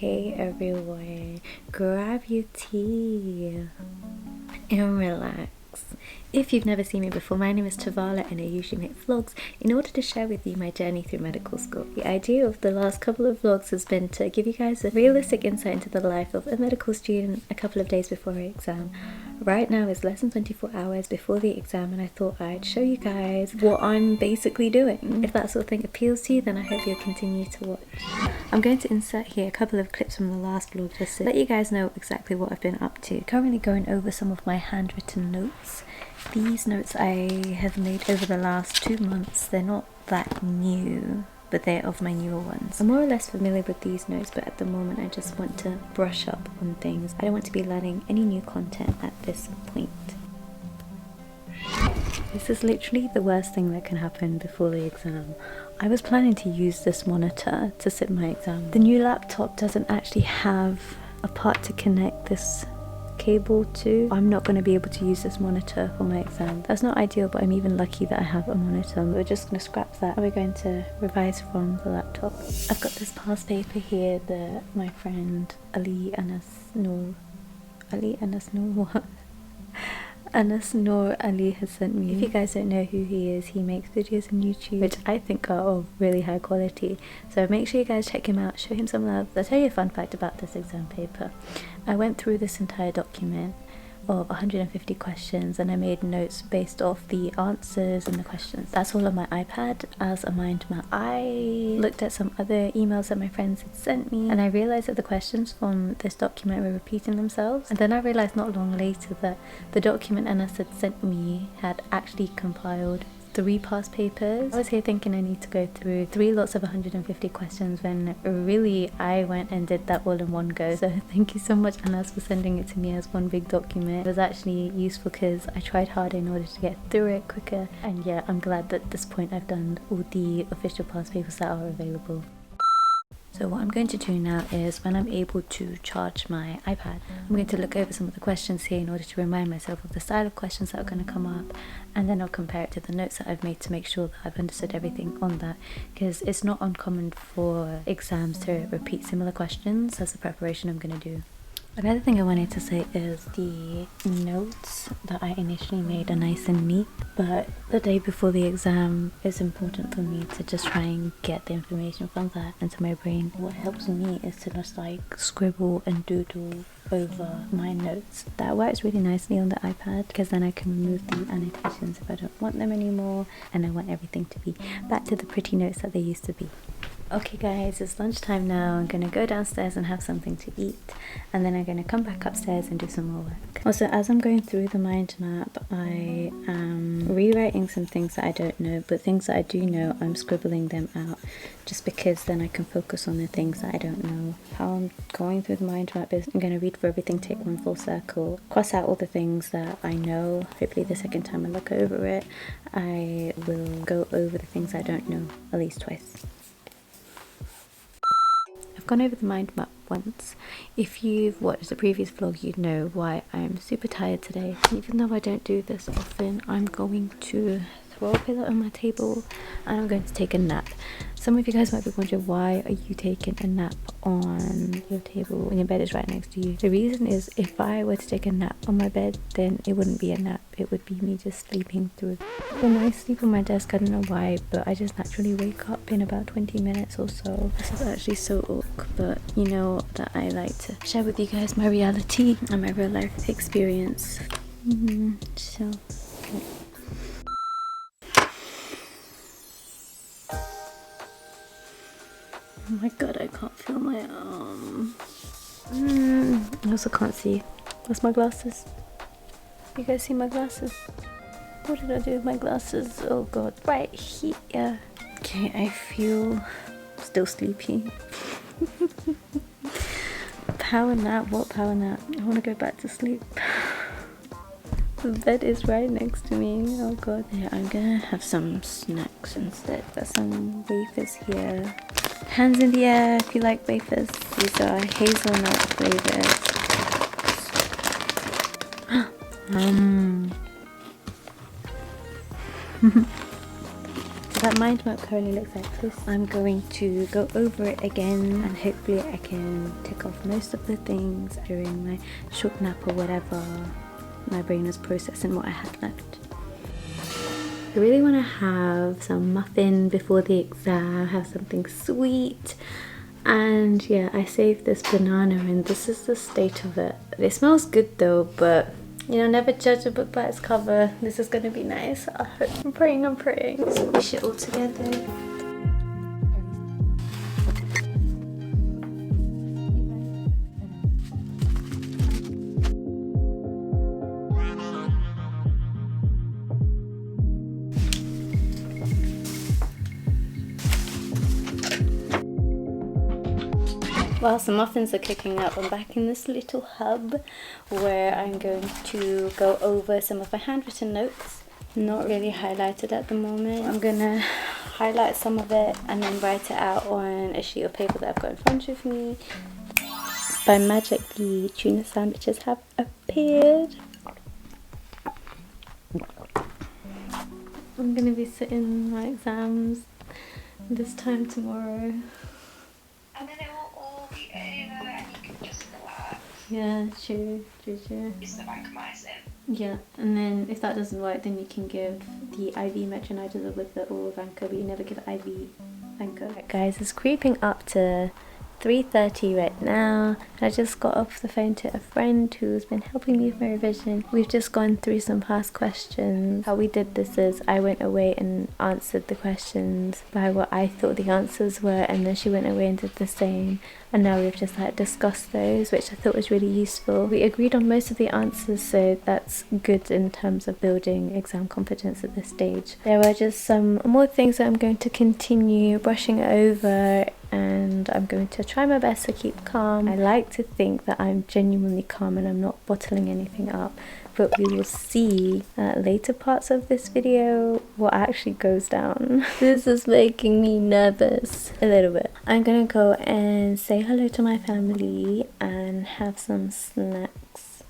Okay everyone, grab your tea and relax. If you've never seen me before, my name is Tavala and I usually make vlogs in order to share with you my journey through medical school. The idea of the last couple of vlogs has been to give you guys a realistic insight into the life of a medical student a couple of days before our exam. Right now it's less than 24 hours before the exam and I thought I'd show you guys what I'm basically doing. If that sort of thing appeals to you, then I hope you'll continue to watch. I'm going to insert here a couple of clips from the last vlog just to let you guys know exactly what I've been up to. Currently going over some of my handwritten notes. These notes I have made over the last 2 months. They're not that new, but they're of my newer ones. I'm more or less familiar with these notes, but at the moment I just want to brush up on things. I don't want to be learning any new content at this point. This is literally the worst thing that can happen before the exam. I was planning to use this monitor to sit my exam. The new laptop doesn't actually have a part to connect this cable to. I'm not going to be able to use this monitor for my exam. That's not ideal, but I'm even lucky that I have a monitor. We're just going to scrap that. We're going to revise from the laptop. I've got this past paper here that my friend Anas Noor Ali has sent me. If you guys don't know who he is, he makes videos on YouTube which I think are of really high quality, so make sure you guys check him out, show him some love. I'll tell you a fun fact about this exam paper. I went through this entire document of 150 questions and I made notes based off the answers and the questions. That's all on my iPad as a mind map. I looked at some other emails that my friends had sent me and I realized that the questions from this document were repeating themselves, and then I realized not long later that the document Anas had sent me had actually compiled 3 past papers. I was here thinking I need to go through 3 lots of 150 questions when really I went and did that all in one go. So thank you so much Anas for sending it to me as one big document. It was actually useful because I tried hard in order to get through it quicker, and yeah, I'm glad that at this point I've done all the official past papers that are available. So what I'm going to do now is, when I'm able to charge my iPad, I'm going to look over some of the questions here in order to remind myself of the style of questions that are going to come up, and then I'll compare it to the notes that I've made to make sure that I've understood everything on that, because it's not uncommon for exams to repeat similar questions as the preparation I'm going to do. Another thing I wanted to say is the notes that I initially made are nice and neat, but the day before the exam is important for me to just try and get the information from that into my brain. What helps me is to just like scribble and doodle over my notes. That works really nicely on the iPad because then I can remove the annotations if I don't want them anymore, and I want everything to be back to the pretty notes that they used to be. Okay guys, it's lunchtime now. I'm gonna go downstairs and have something to eat, and then I'm gonna come back upstairs and do some more work. Also, as I'm going through the mind map, I am rewriting some things that I don't know, but things that I do know, I'm scribbling them out just because then I can focus on the things that I don't know. How I'm going through the mind map is I'm gonna read for everything, take one full circle, cross out all the things that I know. Hopefully the second time I look over it, I will go over the things I don't know at least twice. I've gone over the mind map once. If you've watched the previous vlog, you'd know why I'm super tired today. Even though I don't do this often, I'm going to throw a pillow on my table and I'm going to take a nap. Some of you guys might be wondering, why are you taking a nap on your table when your bed is right next to you? The reason is, if I were to take a nap on my bed, then it wouldn't be a nap, it would be me just sleeping through. When I sleep on my desk, I don't know why, but I just naturally wake up in about 20 minutes or so. This is actually so awkward, but you know that I like to share with you guys my reality and my real life experience. So okay. Oh my god, I can't feel my arm. I also can't see. Where's my glasses? You guys see my glasses? What did I do with my glasses? Oh god, right here. Okay, I feel still sleepy. Power nap? What power nap? I want to go back to sleep. The bed is right next to me. Oh god. Yeah, I'm gonna have some snacks instead. Got some wafers here. Hands in the air if you like wafers. These are hazelnut flavors. that mind map currently looks like this. I'm going to go over it again and hopefully I can tick off most of the things during my short nap or whatever my brain is processing what I had left. I really want to have some muffin before the exam, have something sweet. And yeah, I saved this banana and this is the state of it. It smells good though, but you know, never judge a book by its cover. This is going to be nice. I hope. I'm praying. Squish it all together. While some muffins are cooking up, I'm back in this little hub where I'm going to go over some of my handwritten notes. Not really highlighted at the moment. I'm gonna highlight some of it and then write it out on a sheet of paper that I've got in front of me. By magic, the tuna sandwiches have appeared. I'm gonna be sitting my exams this time tomorrow. And then it will all be over and you can just relax. Yeah, true. It's the vancomycin. Yeah, and then if that doesn't work, then you can give the IV metronidazole with the oral vanco, but you never give IV vanco. Right, guys, it's creeping up to 3:30 right now. I just got off the phone to a friend who's been helping me with my revision. We've just gone through some past questions. How we did this is I went away and answered the questions by what I thought the answers were, and then she went away and did the same. And now we've just discussed those, which I thought was really useful. We agreed on most of the answers, so that's good in terms of building exam competence at this stage. There are just some more things that I'm going to continue brushing over, and I'm going to try my best to keep calm. I like to think that I'm genuinely calm and I'm not bottling anything up, but we will see later parts of this video what actually goes down. This is making me nervous a little bit. I'm gonna go and say hello to my family and have some snacks.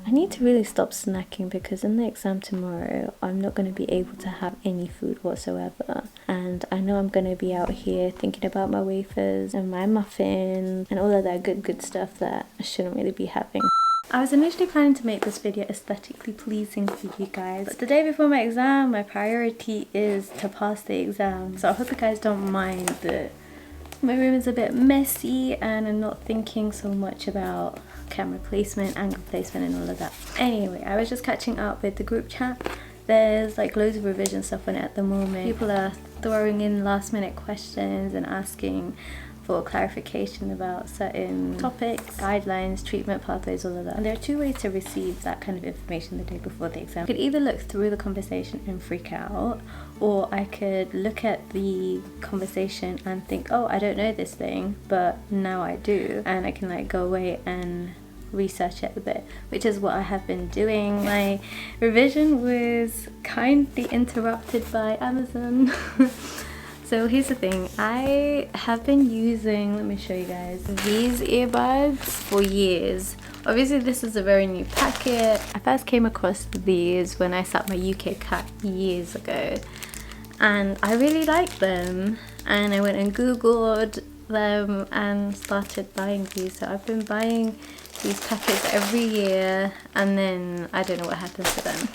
I need to really stop snacking because in the exam tomorrow I'm not going to be able to have any food whatsoever, and I know I'm going to be out here thinking about my wafers and my muffin and all of that good stuff that I shouldn't really be having. I was initially planning to make this video aesthetically pleasing for you guys, but the day before my exam my priority is to pass the exam, so I hope you guys don't mind that my room is a bit messy and I'm not thinking so much about camera placement, angle placement and all of that. Anyway, I was just catching up with the group chat. There's loads of revision stuff on it at the moment. People are throwing in last minute questions and asking for clarification about certain topics, guidelines, treatment pathways, all of that. And there are two ways to receive that kind of information the day before the exam. I could either look through the conversation and freak out, or I could look at the conversation and think, oh, I don't know this thing, but now I do, and I can go away and research it a bit, which is what I have been doing. My revision was kindly interrupted by Amazon. So here's the thing, I have been using, let me show you guys, these earbuds for years. Obviously this is a very new packet. I first came across these when I sat my UK CAT years ago, and I really like them, and I went and googled them and started buying these. So I've been buying these packets every year, and then I don't know what happened to them.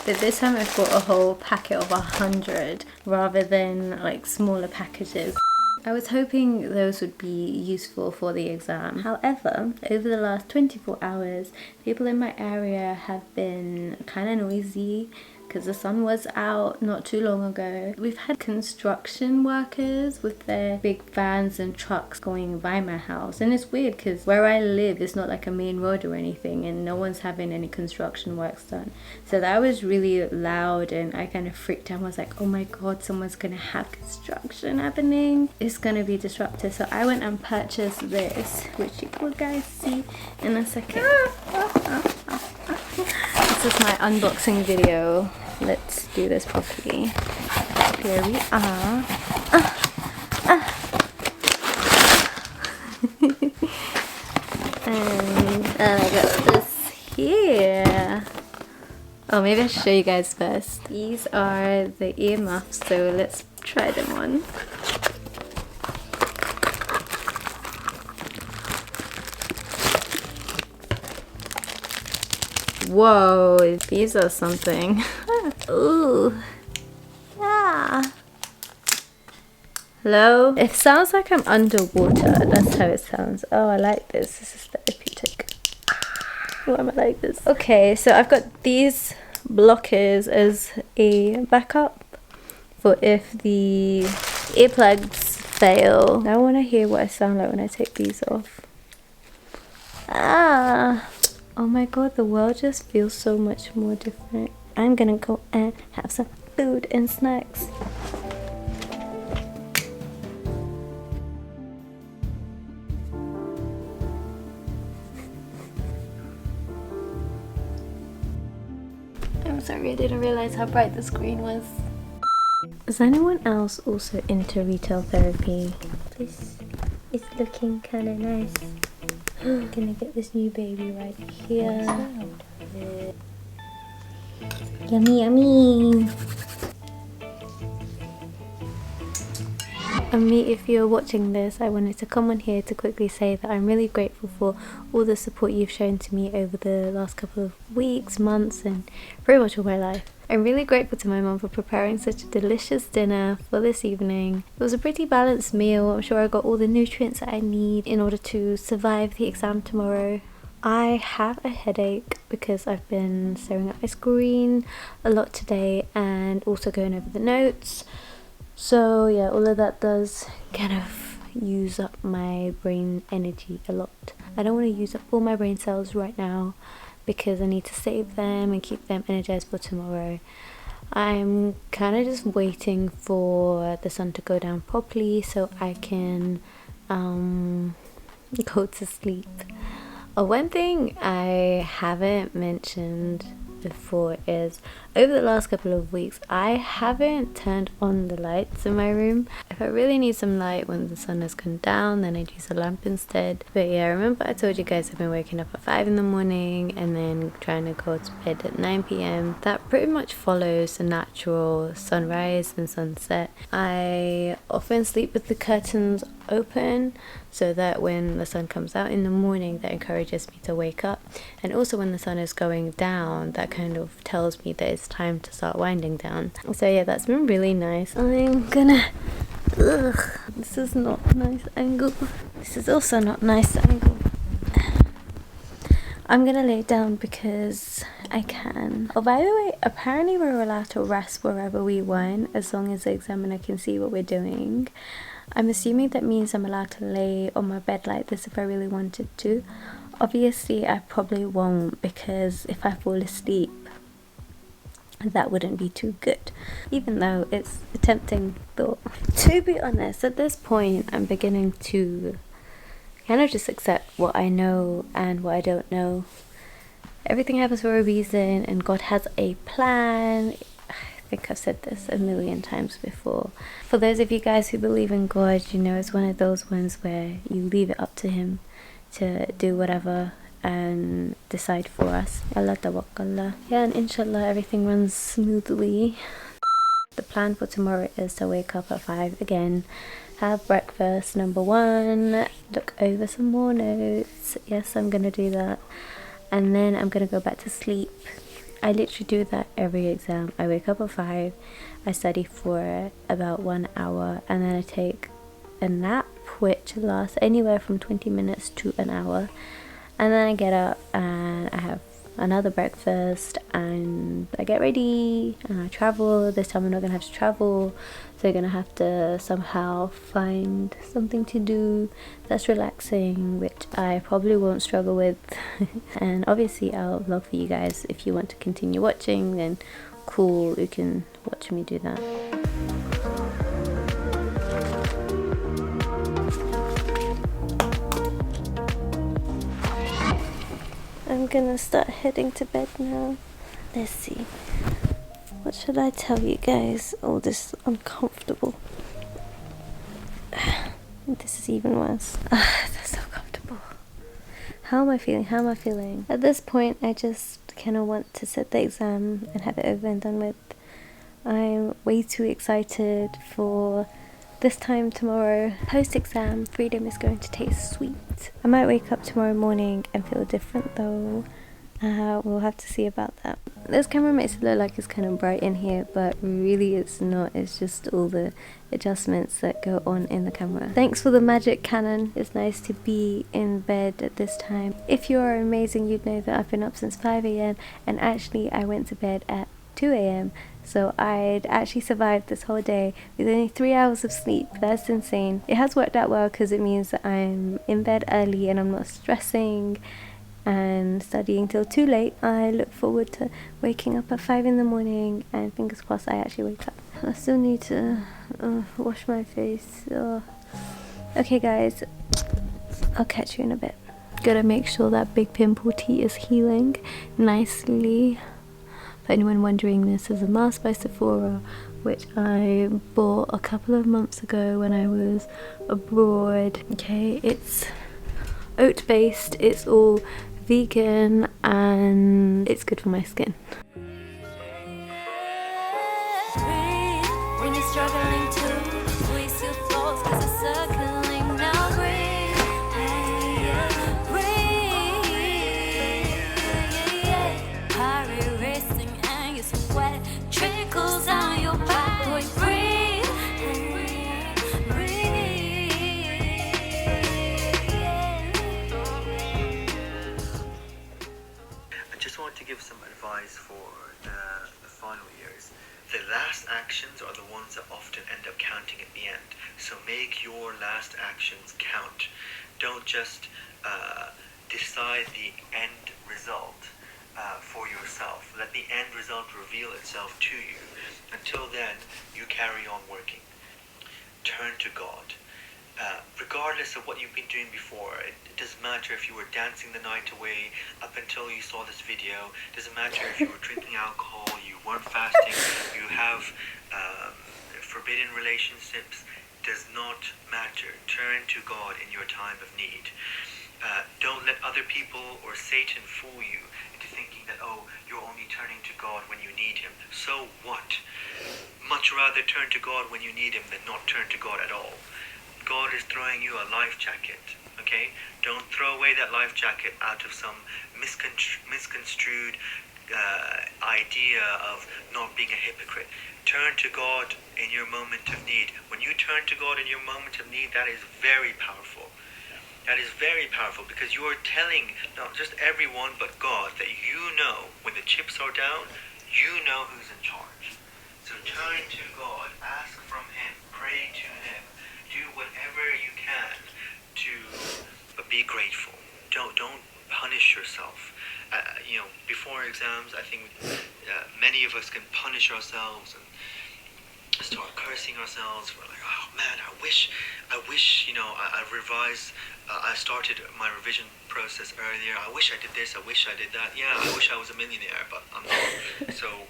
But this time I bought a whole packet of 100 rather than smaller packages. I was hoping those would be useful for the exam. However, over the last 24 hours, people in my area have been kind of noisy because the sun was out not too long ago. We've had construction workers with their big vans and trucks going by my house, and it's weird because where I live is not a main road or anything, and no one's having any construction works done. So that was really loud, and I kind of freaked out. I was like, oh my god, someone's gonna have construction happening. It's gonna be disruptive. So I went and purchased this, which you will guys see in a second. This is my unboxing video. Let's do this properly. Here we are. And I got this here. Oh, maybe I should show you guys first. These are the ear muffs, so let's try them on. Whoa, these are something. Ooh. Yeah. Hello? It sounds like I'm underwater. That's how it sounds. Oh, I like this. This is therapeutic. Why am I like this? Okay, so I've got these blockers as a backup for if the earplugs fail. Now I want to hear what I sound like when I take these off. Ah. Oh my god, the world just feels so much more different. I'm gonna go and have some food and snacks. I'm sorry, I didn't realize how bright the screen was. Is anyone else also into retail therapy? This is looking kind of nice. I'm gonna get this new baby right here. Yummy, yummy. If you're watching this, I wanted to come on here to quickly say that I'm really grateful for all the support you've shown to me over the last couple of weeks, months, and pretty much all my life. I'm really grateful to my mum for preparing such a delicious dinner for this evening. It was a pretty balanced meal. I'm sure I got all the nutrients that I need in order to survive the exam tomorrow. I have a headache because I've been staring at my screen a lot today and also going over the notes. So yeah, all of that does kind of use up my brain energy a lot. I don't want to use up all my brain cells right now because I need to save them and keep them energized for tomorrow. I'm kind of just waiting for the sun to go down properly so I can go to sleep. One thing I haven't mentioned before is over the last couple of weeks I haven't turned on the lights in my room. If I really need some light when the sun has gone down, then I'd use a lamp instead. But yeah, remember I told you guys I've been waking up at 5 in the morning and then trying to go to bed at 9 p.m. That pretty much follows the natural sunrise and sunset. I often sleep with the curtains open so that when the sun comes out in the morning, that encourages me to wake up, and also when the sun is going down, that kind of tells me that it's time to start winding down. So yeah, that's been really nice. I'm gonna this is not a nice angle. This is also not a nice angle. I'm gonna lay down because I can. Oh, by the way, apparently we're allowed to rest wherever we want as long as the examiner can see what we're doing. I'm assuming that means I'm allowed to lay on my bed like this if I really wanted to. Obviously I probably won't, because if I fall asleep that wouldn't be too good, even though it's a tempting thought. To be honest, at this point I'm beginning to kind of just accept what I know and what I don't know. Everything happens for a reason and God has a plan. I think I've said this a million times before. For those of you guys who believe in God, you know it's one of those ones where you leave it up to Him to do whatever and decide for us. Allah tawakkallah. Yeah, and inshallah everything runs smoothly. The plan for tomorrow is to wake up at 5 again, have breakfast, number one, look over some more notes. Yes, I'm gonna do that. And then I'm gonna go back to sleep. I literally do that every exam. I wake up at 5, I study for about 1 hour, and then I take a nap which lasts anywhere from 20 minutes to an hour, and then I get up and I have another breakfast and I get ready and I travel. This time I'm not gonna have to travel, so you're gonna have to somehow find something to do that's relaxing, which I probably won't struggle with. And obviously I'll vlog for you guys. If you want to continue watching, then cool, you can watch me do that. I'm gonna start heading to bed now. Let's see. What should I tell you guys? Oh, this is uncomfortable. This is even worse. That's so comfortable. How am I feeling? How am I feeling? At this point, I just kind of want to sit the exam and have it over and done with. I'm way too excited for this time tomorrow. Post-exam, freedom is going to taste sweet. I might wake up tomorrow morning and feel different though. We'll have to see about that. This camera makes it look like it's kind of bright in here, but really it's not. It's just all the adjustments that go on in the camera. Thanks for the magic Canon. It's nice to be in bed at this time. If you are amazing, you'd know that I've been up since 5 a.m. and actually I went to bed at 2 a.m. so I'd actually survived this whole day with only 3 hours of sleep. That's insane. It has worked out well because it means that I'm in bed early and I'm not stressing and studying till too late. I look forward to waking up at 5 in the morning and fingers crossed I actually wake up. I still need to wash my face. Okay guys, I'll catch you in a bit. Gotta make sure that big pimple tea is healing nicely. For anyone wondering, this is a mask by Sephora which I bought a couple of months ago when I was abroad. Okay, it's oat based, it's all vegan and it's good for my skin. When you're struggling to release your thoughts 'cause it's circling now, breathe. Heart racing and your sweat trickles down your back. Boy, breathe. I just want to give some advice for the final years. The last actions are the ones that often end up counting at the end. So make your last actions count. Don't just decide the end result for yourself. Let the end result reveal itself to you. Until then, you carry on working. Turn to God. Regardless of what you've been doing before, it doesn't matter if you were dancing the night away up until you saw this video. It doesn't matter if you were drinking alcohol, you weren't fasting, you have forbidden relationships. Does not matter. Turn to God in your time of need. Don't let other people or Satan fool you into thinking that, oh, you're only turning to God when you need Him. So what? Much rather turn to God when you need Him than not turn to God at all. God is throwing you a life jacket, okay? Don't throw away that life jacket out of some misconstrued idea of not being a hypocrite. Turn to God in your moment of need. When you turn to God in your moment of need, that is very powerful. That is very powerful because you are telling not just everyone but God that you know when the chips are down, you know who's in charge. So turn to God, ask from Him, pray to Him. Do whatever you can to be grateful. Don't punish yourself. Before exams, I think many of us can punish ourselves and start cursing ourselves. We're like, oh man, I wish, I revised. I started my revision process earlier. I wish I did this. I wish I did that. Yeah, I wish I was a millionaire, but I'm not. So,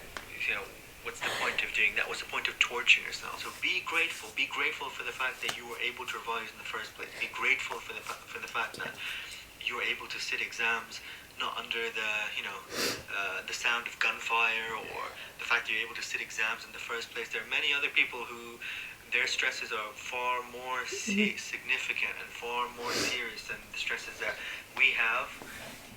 what's the point of doing that? What's the point of torturing yourself? So be grateful. Be grateful for the fact that you were able to revise in the first place. Be grateful for the fact that you were able to sit exams not under the sound of gunfire, or the fact that you're able to sit exams in the first place. There are many other people who their stresses are far more significant and far more serious than the stresses that we have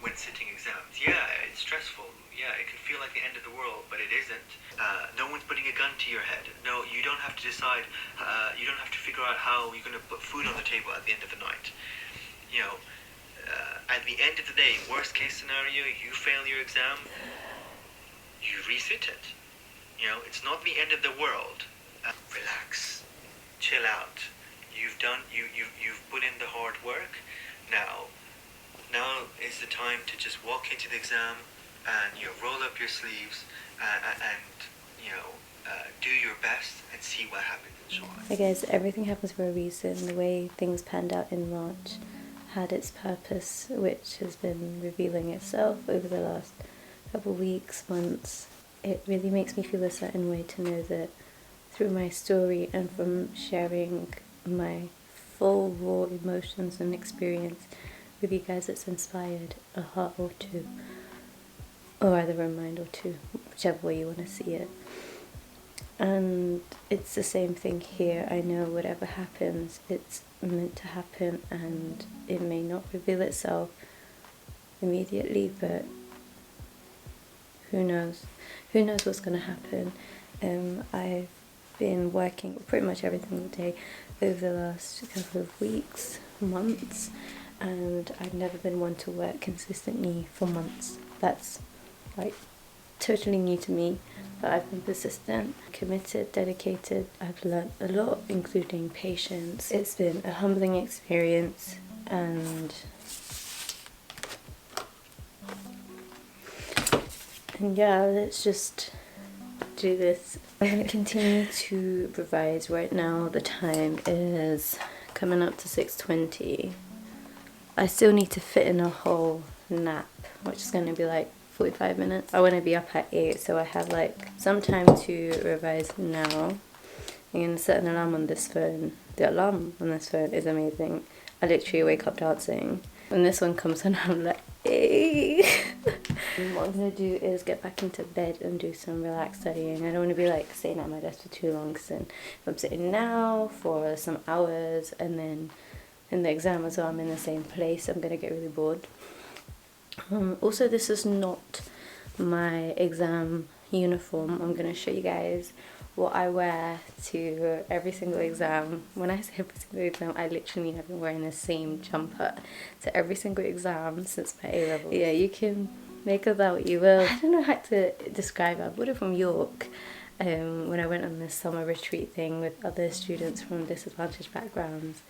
when sitting exams. Yeah, it's stressful. Yeah, it can feel like the end of the world, but it isn't. No one's putting a gun to your head. No, you don't have to decide. You don't have to figure out how you're going to put food on the table at the end of the night. At the end of the day, worst case scenario, you fail your exam, you resit it. It's not the end of the world. Relax, chill out. You've put in the hard work. Now is the time to just walk into the exam and roll up your sleeves and do your best and see what happens, inshallah. I guess everything happens for a reason. The way things panned out in March had its purpose, which has been revealing itself over the last couple weeks, months. It really makes me feel a certain way to know that through my story and from sharing my full raw emotions and experience with you guys, it's inspired a heart or two, or either a mind or two, whichever way you want to see it. And it's the same thing here. I know whatever happens, it's meant to happen, and it may not reveal itself immediately, but who knows? Who knows what's going to happen? I've been working pretty much every single day over the last couple of weeks, months, and I've never been one to work consistently for months. That's like totally new to me, but I've been persistent, committed, dedicated. I've learned a lot, including patience. It's been a humbling experience, and yeah, let's just do this. I'm going to continue to revise. Right now the time is coming up to 6:20. I still need to fit in a whole nap, which is going to be like 45 minutes. I want to be up at 8, so I have like some time to revise now. I'm going to set an alarm on this phone. The alarm on this phone is amazing. I literally wake up dancing. When this one comes on, I'm like, hey. What I'm going to do is get back into bed and do some relaxed studying. I don't want to be like sitting at my desk for too long, because then if I'm sitting now for some hours and then in the exam as well, I'm in the same place, I'm going to get really bored. Also, this is not my exam uniform. I'm going to show you guys what I wear to every single exam. When I say every single exam, I literally mean I've been wearing the same jumper to every single exam since my A-level. Yeah, you can make of that what you will. I don't know how to describe it. I bought it from York when I went on this summer retreat thing with other students from disadvantaged backgrounds.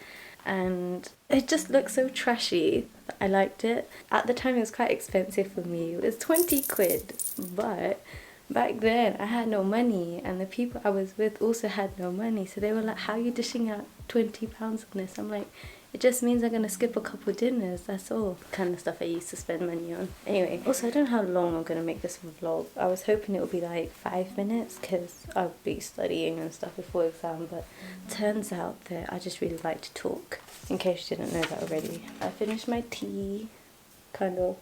And it just looked so trashy. I liked it. At the time it was quite expensive for me. It was 20 quid, but back then I had no money, and the people I was with also had no money, so they were like, how are you dishing out £20 on this? I'm like, it just means I'm gonna skip a couple dinners, that's all. Kind of stuff I used to spend money on. Anyway, also I don't know how long I'm gonna make this vlog. I was hoping it would be like 5 minutes, because I'll be studying and stuff before exam, but turns out that I just really like to talk, in case you didn't know that already. I finished my tea, kind of.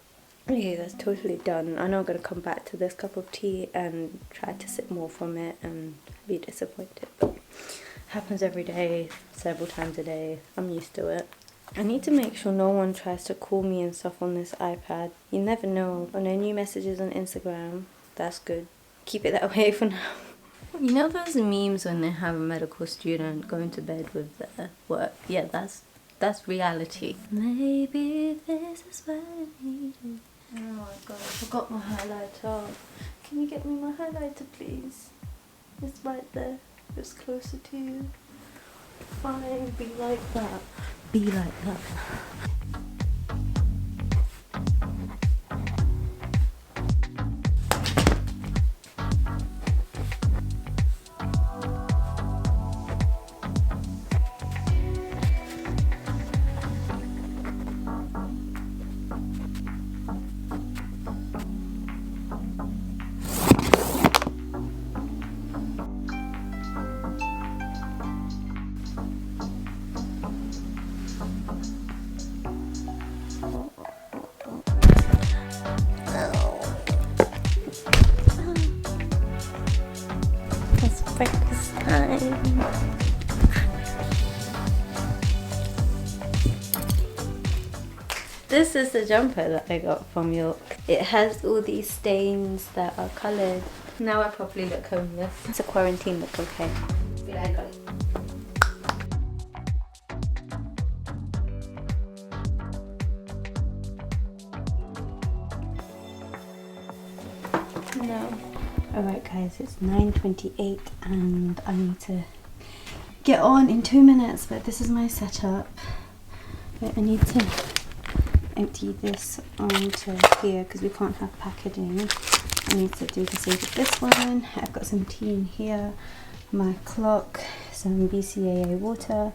Okay, that's totally done. I know I'm gonna come back to this cup of tea and try to sip more from it and be disappointed, but happens every day, several times a day. I'm used to it. I need to make sure no one tries to call me and stuff on this iPad. You never know. Oh, no new messages on Instagram. That's good. Keep it that way for now. You know those memes when they have a medical student going to bed with their work? Yeah, that's reality. Maybe this is what I needed. Oh my god, I forgot my highlighter. Can you get me my highlighter, please? It's right there. It's closer to you. Fine, be like that. Be like that. It's breakfast time. This is the jumper that I got from York. It has all these stains that are coloured. Now I probably look homeless. It's a quarantine look, okay. Be like that. No. Alright guys, it's 9:28 and I need to get on in 2 minutes, but this is my setup. But I need to empty this onto here because we can't have packaging. I need to do the same with this one. I've got some tea in here, my clock, some BCAA water.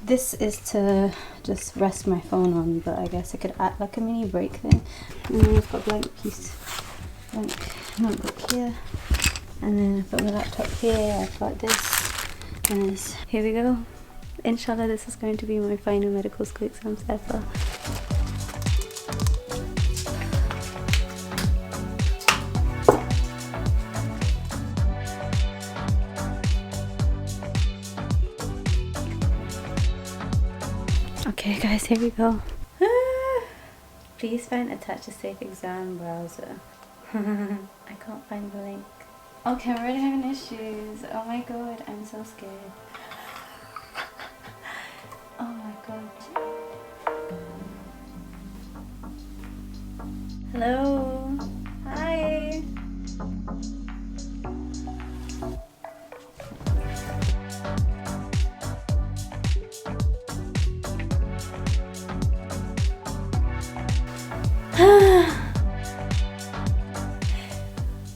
This is to just rest my phone on, but I guess I could act like a mini break thing. And then I've got a blank notebook here, and then I've got my laptop here. I've got this, and this. Here we go. Inshallah, this is going to be my final medical school exams ever. guys, here we go. Please find attach a safe exam browser. I can't find the link. Okay, I'm already having issues. Oh my god, I'm so scared. Oh my god. Hello. Hi.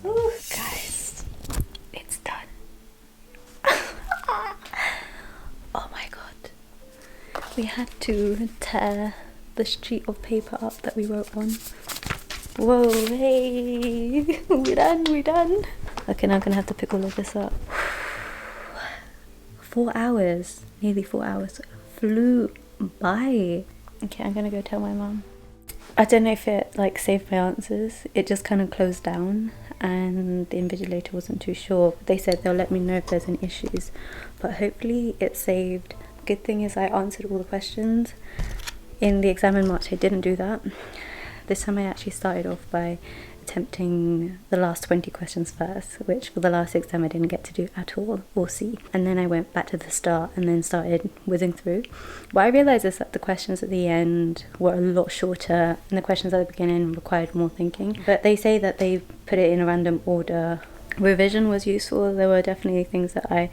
Ooh, guys, it's done. Oh my god. We had to tear the sheet of paper up that we wrote on. Whoa, hey, we're done. Okay, now I'm gonna have to pick all of this up. 4 hours, nearly 4 hours, flew by. Okay, I'm gonna go tell my mom. I don't know if it like saved my answers. It just kind of closed down and the invigilator wasn't too sure. They said they'll let me know if there's any issues, but hopefully it saved. Good thing is I answered all the questions. In the exam in March I didn't do that. This time I actually started off by attempting the last 20 questions first, which for the last exam I didn't get to do at all or see. And then I went back to the start and then started whizzing through. What I realised is that the questions at the end were a lot shorter and the questions at the beginning required more thinking. But they say that they put it in a random order. Revision was useful. There were definitely things that I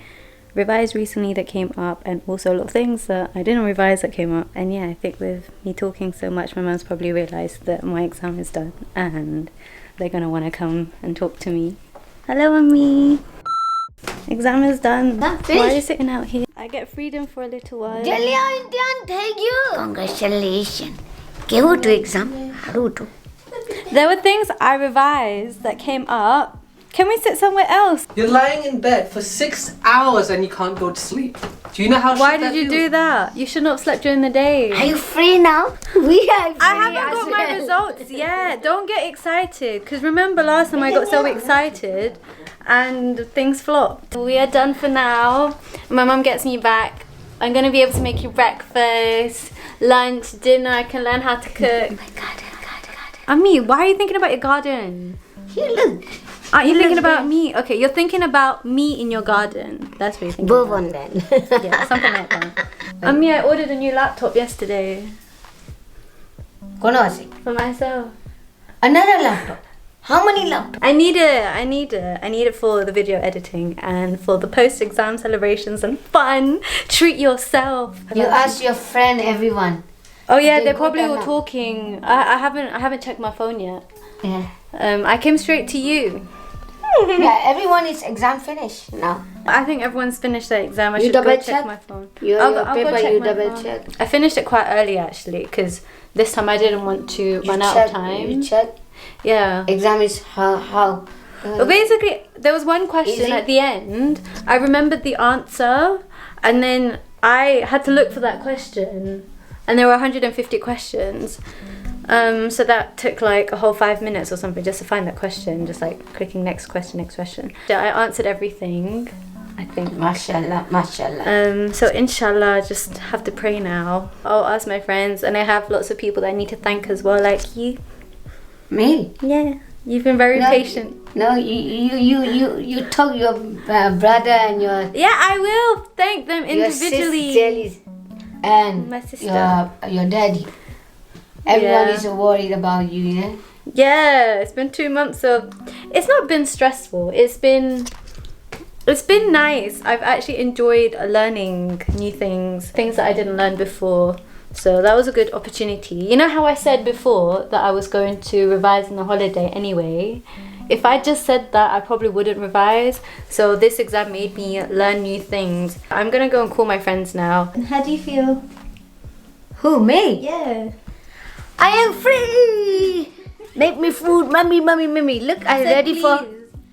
revised recently that came up, and also a lot of things that I didn't revise that came up. And yeah, I think with me talking so much, my mum's probably realised that my exam is done and they're gonna want to come and talk to me. Hello, Mummy. Exam is done. Why are you sitting out here? I get freedom for a little while. Thank you. Congratulations. Kevu to exam. Haru to. There were things I revised that came up. Can we sit somewhere else? You're lying in bed for 6 hours and you can't go to sleep. Do you know how Why shit did that you feels? do that? You should not have slept during the day. Are you free now? We are free. I haven't got my results yet. Don't get excited. Because remember last time I got so excited and things flopped. We are done for now. My mum gets me back. I'm going to be able to make you breakfast, lunch, dinner. I can learn how to cook. My garden. Ami, why are you thinking about your garden? Here, look. Aren't you thinking about me? Okay, you're thinking about me in your garden. That's what you're thinking Both about. on then. Yeah, something like that. Ami, I ordered a new laptop yesterday. Kono ase? For myself. Another laptop. How many laptops? I need it for the video editing and for the post-exam celebrations and fun. Treat yourself. You ask your friend, everyone. Oh yeah, They they got probably them were now. talking. I haven't checked my phone yet. Yeah. I came straight to you. Yeah, everyone is exam finished now. I think everyone's finished their exam. I You should go double check check? my phone. Your I'll go paper, check you my double phone. check. I finished it quite early actually because this time I didn't want to run out of time. You check. Yeah. Exam is how. But basically, there was one question Easy? at the end. I remembered the answer, and then I had to look for that question, and there were 150 questions. So that took like a whole 5 minutes or something just to find that question, just like clicking next question. So I answered everything, I think. Mashallah. So inshallah, just have to pray now. I'll ask my friends, and I have lots of people that I need to thank as well, like you. Me? Yeah, you've been very patient. No, you talk your brother and your Yeah, I will thank them individually. Your sisters and My sister. your daddy. Everyone Yeah. is worried about you, yeah? Yeah, it's been 2 months of. It's not been stressful. It's been nice. I've actually enjoyed learning new things that I didn't learn before. So that was a good opportunity. You know how I said before that I was going to revise in the holiday anyway? If I just said that, I probably wouldn't revise. So this exam made me learn new things. I'm gonna go and call my friends now. How do you feel? Who, me? Yeah. I am free! Make me food, mommy. Look, I ready for...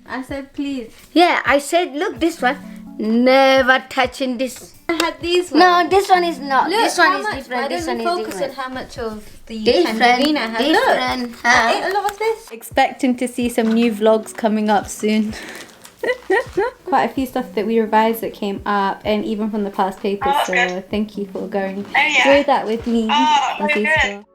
I said please. Yeah, I said, look, this one. Never touching this. I had these ones. No, this one is not. Look, this one how is much, different. why This don't one we is focus different. on how much of the Different. tangerine I had? Look, Different. I ate a lot of this. Expecting to see some new vlogs coming up soon. Quite a few stuff that we revised that came up, and even from the past papers. Oh, that's so good. thank you for going yeah. through that with me. Oh, as very usual. good.